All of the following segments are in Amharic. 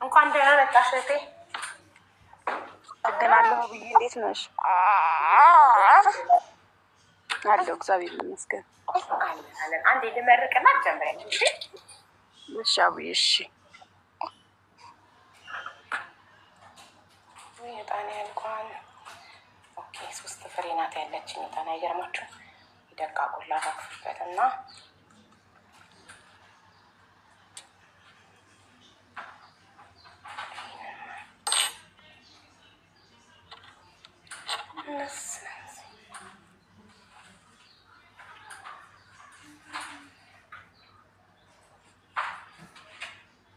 እንኳን ደህና መጣሽ እህቴ። አገናለሁ ብዬ እንዴት ነሽ? አለሁ እግዚአብሔር ይመስገን። አለን አንዴ ልመርቅና ጀምረኝ። እሺ አብዬ እሺ። የጣኔ እንኳን ኦኬ 3 ፍሬ ናት ያለችኝ። የጣኔ አይገርማችሁ ይደቃቁላ ታክፍበትና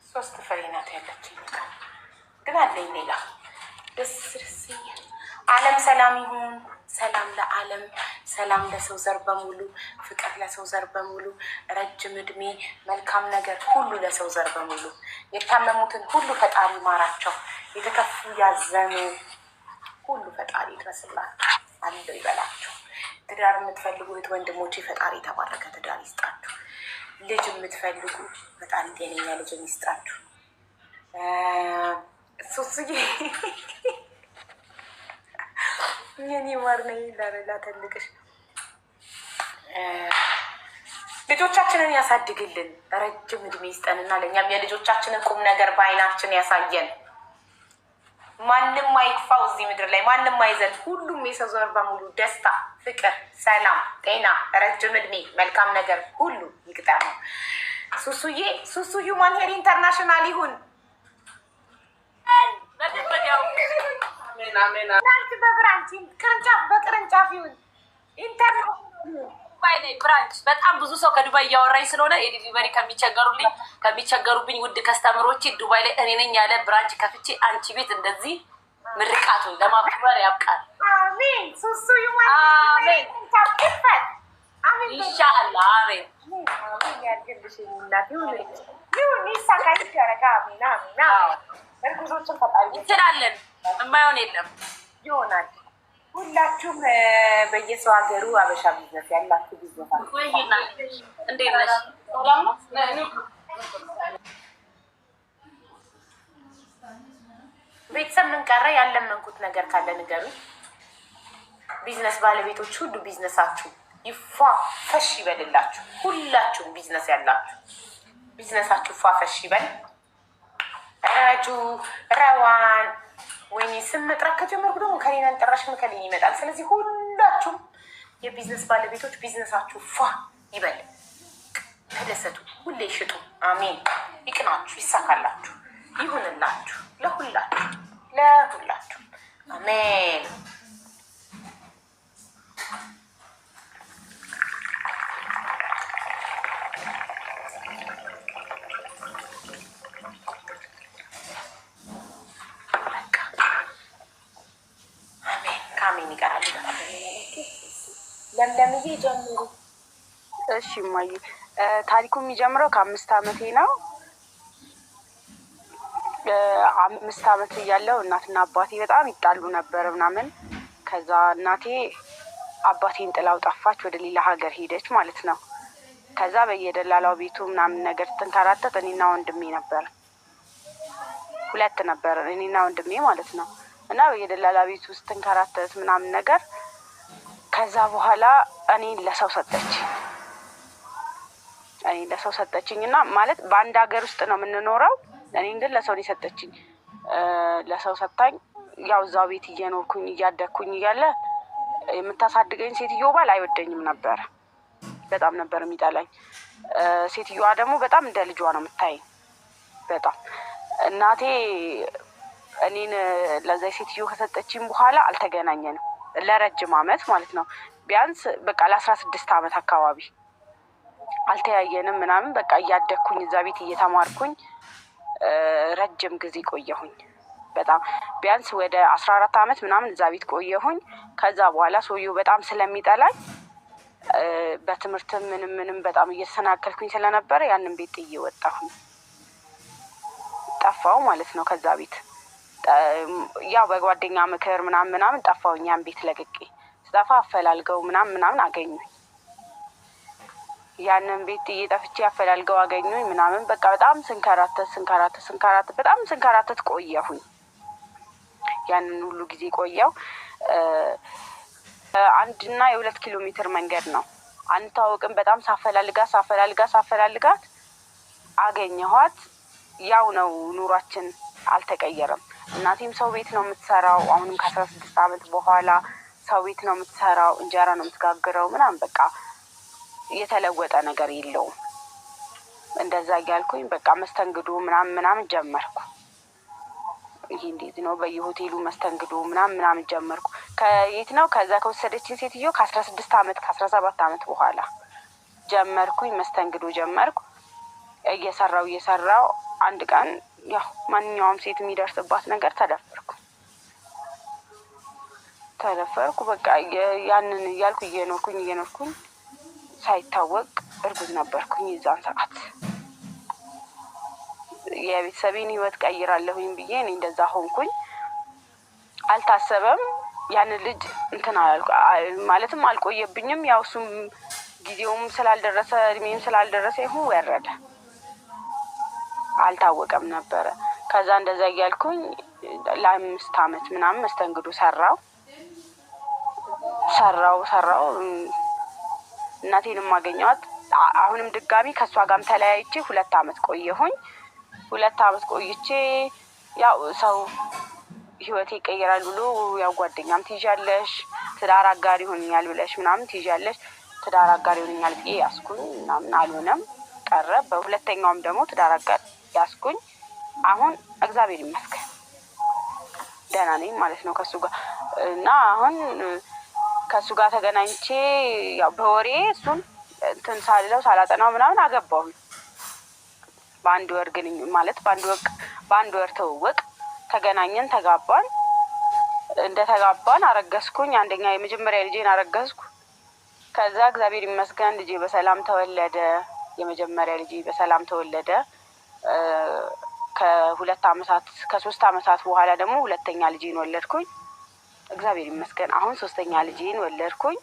ሶስት ፍሬ ናት ያለችኝ። ግን አለኝ ሌላ ደስ ዓለም ሰላም ይሁን። ሰላም ለዓለም፣ ሰላም ለሰው ዘር በሙሉ፣ ፍቅር ለሰው ዘር በሙሉ፣ ረጅም እድሜ፣ መልካም ነገር ሁሉ ለሰው ዘር በሙሉ። የታመሙትን ሁሉ ፈጣሪ ማራቸው፣ የተከፉ ያዘኑ ሁሉ ፈጣሪ ይድረስላቸው፣ አለው ይበላቸው። ትዳር የምትፈልጉ ወንድሞቼ ፈጣሪ የተባረከ ትዳር ይስጣችሁ። ልጅ የምትፈልጉ ፈጣሪ ጤነኛ ልጅ ይስጣችሁ። ሱሱዬ የኔ ማር ነኝ ላረላ ተልቅሽ ልጆቻችንን ያሳድግልን፣ ረጅም እድሜ ይስጠንና ለእኛም የልጆቻችንን ቁም ነገር በአይናችን ያሳየን። ማንም አይክፋው እዚህ ምድር ላይ ማንም አይዘን። ሁሉም የሰው ዘር በሙሉ ደስታ፣ ፍቅር፣ ሰላም፣ ጤና፣ ረጅም እድሜ፣ መልካም ነገር ሁሉ ይቅጠም። ሱሱዬ ሱሱዩ ማንሄር ኢንተርናሽናል ይሁን። በብራንች ቅርንጫፍ በቅርንጫፍ ይሁን። ዱባይ ላይ ብራንች በጣም ብዙ ሰው ከዱባይ እያወራኝ ስለሆነ የዲሊቨሪ ከሚቸገሩብኝ ውድ ከስተምሮቼ ዱባይ ላይ እኔ ነኝ ያለ ብራንች ከፍቼ አንቺ ቤት እንደዚህ ምርቃቱን ለማክበር ያብቃል። አሜን። ሱሱዩ አሜን ኢንሻአላህ አሜን። ያርግልሽ እናት ይሁን ይሳካ ይደረጋ። አሜን አሜን አሜን። እርጉዞችን ፈጣሪ እንችላለን፣ የማይሆን የለም ይሆናል። ሁላችሁም በየሰው ሀገሩ አበሻ ቢዝነስ ያላችሁ ቢዝነስ ወይና እንዴት ነሽ? ቤተሰብ ምን ቀረ? ያለመንኩት ነገር ካለ ንገሩ። ቢዝነስ ባለቤቶች ሁሉ ቢዝነሳችሁ ይፏ ፈሽ ይበልላችሁ። ሁላችሁም ቢዝነስ ያላችሁ ቢዝነሳችሁ ፏ ፈሽ ይበል። ረጁ ረዋን ወይኔ ስም መጥራት ከጀመርኩ ደግሞ ከሌናን ጠራሽም ከሌን ይመጣል። ስለዚህ ሁላችሁም የቢዝነስ ባለቤቶች ቢዝነሳችሁ ፏ ይበል፣ ተደሰቱ፣ ሁሌ ሽጡ። አሜን። ይቅናችሁ፣ ይሳካላችሁ፣ ይሁንላችሁ። ለሁላችሁ ለሁላችሁ አሜን። አሜን ይቀራል። ለምለምዬ ጀምሩ። እሺ እማዬ፣ ታሪኩ የሚጀምረው ከ5 ዓመቴ ነው። 5 ዓመት እያለሁ እናትና አባቴ በጣም ይጣሉ ነበር ምናምን። ከዛ እናቴ አባቴን ጥላው ጠፋች፣ ወደ ሌላ ሀገር ሄደች ማለት ነው። ከዛ በየደላላው ቤቱ ምናምን ነገር ትንከራተት። እኔና ወንድሜ ነበር፣ 2 ነበር፣ እኔና ወንድሜ ማለት ነው። እና በየደላላ ቤት ውስጥ ትንከራተት ምናምን ነገር። ከዛ በኋላ እኔን ለሰው ሰጠችኝ እና ማለት በአንድ ሀገር ውስጥ ነው የምንኖረው። እኔን ግን ለሰው ሰጠችኝ። ለሰው ሰጣኝ። ያው እዛው ቤት እየኖርኩኝ እያደግኩኝ እያለ የምታሳድገኝ ሴትዮ ባል አይወደኝም ነበር፣ በጣም ነበር የሚጠላኝ። ሴትዮዋ ደግሞ በጣም እንደ ልጇ ነው የምታየኝ በጣም። እናቴ እኔን ለዛ ሴትዮ ከሰጠችኝ በኋላ አልተገናኘንም ለረጅም ዓመት ማለት ነው። ቢያንስ በቃ ለ16 ዓመት አካባቢ አልተያየንም ምናምን። በቃ እያደግኩኝ እዛ ቤት እየተማርኩኝ ረጅም ጊዜ ቆየሁኝ። በጣም ቢያንስ ወደ 14 ዓመት ምናምን እዛ ቤት ቆየሁኝ። ከዛ በኋላ ሰውየው በጣም ስለሚጠላኝ በትምህርት ምንም በጣም እየተሰናከልኩኝ ስለነበረ ያንን ቤት ጥዬ ወጣሁኝ፣ ጠፋሁ ማለት ነው ከዛ ቤት። ያው በጓደኛ ምክር ምናምን ጠፋሁኝ። ያን ቤት ለቅቄ ስጠፋ አፈላልገው ምናምን አገኙኝ። ያንን ቤት እየጠፍቼ አፈላልገው አገኙኝ ምናምን በቃ በጣም ስንከራተት ቆየሁኝ። ያንን ሁሉ ጊዜ ቆየው። 1 እና 2 ኪሎ ሜትር መንገድ ነው። አንታወቅም። በጣም ሳፈላልጋት አገኘኋት። ያው ነው ኑሯችን አልተቀየረም። እናቴም ሰው ቤት ነው የምትሰራው። አሁንም ከ16 ዓመት በኋላ ሰው ቤት ነው የምትሰራው። እንጀራ ነው የምትጋግረው ምናምን በቃ የተለወጠ ነገር የለውም። እንደዛ እያልኩኝ በቃ መስተንግዶ ምናምን ጀመርኩ። ይሄ እንዴት ነው በየሆቴሉ መስተንግዶ ምናምን ጀመርኩ። ከየት ነው ከዛ ከወሰደችኝ ሴትዮ ከ16 ዓመት ከ17 ዓመት በኋላ ጀመርኩኝ መስተንግዶ ጀመርኩ። እየሰራው አንድ ቀን ያው ማንኛውም ሴት የሚደርስባት ነገር ተደፈርኩ። በቃ ያንን እያልኩ እየኖርኩኝ ሳይታወቅ እርጉዝ ነበርኩኝ። የዛን ሰዓት የቤተሰቤን ህይወት ቀይራለሁኝ ብዬ እኔ እንደዛ ሆንኩኝ። አልታሰበም። ያንን ልጅ እንትን ማለትም አልቆየብኝም። ያው እሱም ጊዜውም ስላልደረሰ እድሜም ስላልደረሰ ይሁን ወረደ። አልታወቀም ነበረ። ከዛ እንደዛ እያልኩኝ ለ5 ዓመት ምናምን መስተንግዶ ሰራው። እናቴንም አገኘኋት። አሁንም ድጋሚ ከሷ ጋርም ተለያይቼ 2 ዓመት ቆየሁኝ። 2 ዓመት ቆይቼ ያው ሰው ህይወቴ ይቀየራል ብሎ ያው ጓደኛም ትይዣለሽ፣ ትዳር አጋር ይሆንኛል ብለሽ ምናምን ትይዣለሽ። ትዳር አጋር ይሆንኛል ብዬ ያስኩኝ ምናምን አልሆነም ቀረ። በሁለተኛውም ደግሞ ትዳር አጋር ያስኩኝ። አሁን እግዚአብሔር ይመስገን ደህና ነኝ ማለት ነው ከሱ ጋር እና አሁን ከሱ ጋር ተገናኝቼ ያው በወሬ እሱን እንትን ሳልለው ሳላጠናው ምናምን አገባሁኝ። በአንድ ወር ግን ማለት በአንድ ወር ተወቅ ተገናኘን፣ ተጋባን። እንደተጋባን አረገዝኩኝ። አንደኛ የመጀመሪያ ልጄን አረገዝኩ። ከዛ እግዚአብሔር ይመስገን ልጄ በሰላም ተወለደ። የመጀመሪያ ልጄ በሰላም ተወለደ። ከ3 ዓመታት በኋላ ደግሞ ሁለተኛ ልጄን ወለድኩኝ። እግዚአብሔር ይመስገን አሁን 3ኛ ልጄን ወለድኩኝ።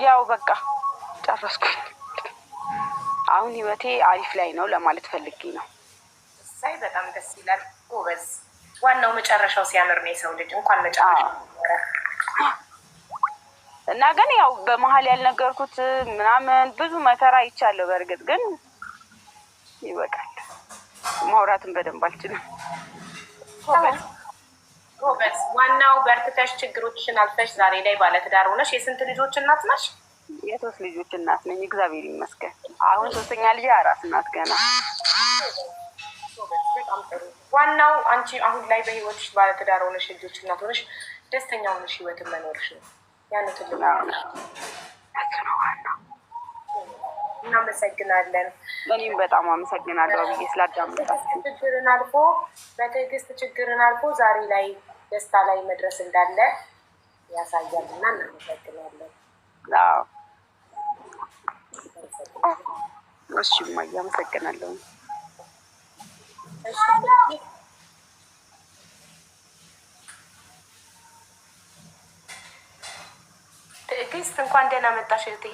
ያው በቃ ጨረስኩኝ። አሁን ህይወቴ አሪፍ ላይ ነው ለማለት ፈልጌ ነው። ሳይ በጣም ደስ ይላል። ጎበዝ። ዋናው መጨረሻው ሲያምር ነው የሰው ልጅ እንኳን መጨረሻው እና ግን ያው በመሀል ያልነገርኩት ምናምን ብዙ መከራ ይቻለሁ። በእርግጥ ግን ይበቃል። ማውራትን በደንብ አልችልም። ጎበዝ። ዋናው በርትተሽ ችግሮችሽን አልፈሽ ዛሬ ላይ ባለትዳር ሆነሽ የስንት ልጆች እናት ነሽ? የ3 ልጆች እናት ነኝ። እግዚአብሔር ይመስገን። አሁን 3ኛ ልጅ አራስ እናት ገና። በጣም ጥሩ። ዋናው አንቺ አሁን ላይ በህይወትሽ ባለትዳር ሆነሽ ልጆች እናት ሆነሽ ደስተኛ ሆነሽ ህይወትን መኖርሽ ነው። ያን ትልቅ ነው ዋናው። እናመሰግናለን። እኔም በጣም አመሰግናለሁ ብዬ ስላዳመጣችሁ። በትዕግስት ችግርን አልፎ ዛሬ ላይ ደስታ ላይ መድረስ እንዳለ ያሳያል እና እናመሰግናለን። እሺ እማዬ አመሰግናለሁ። ትዕግስት እንኳን ደህና መጣሽ እህቴ።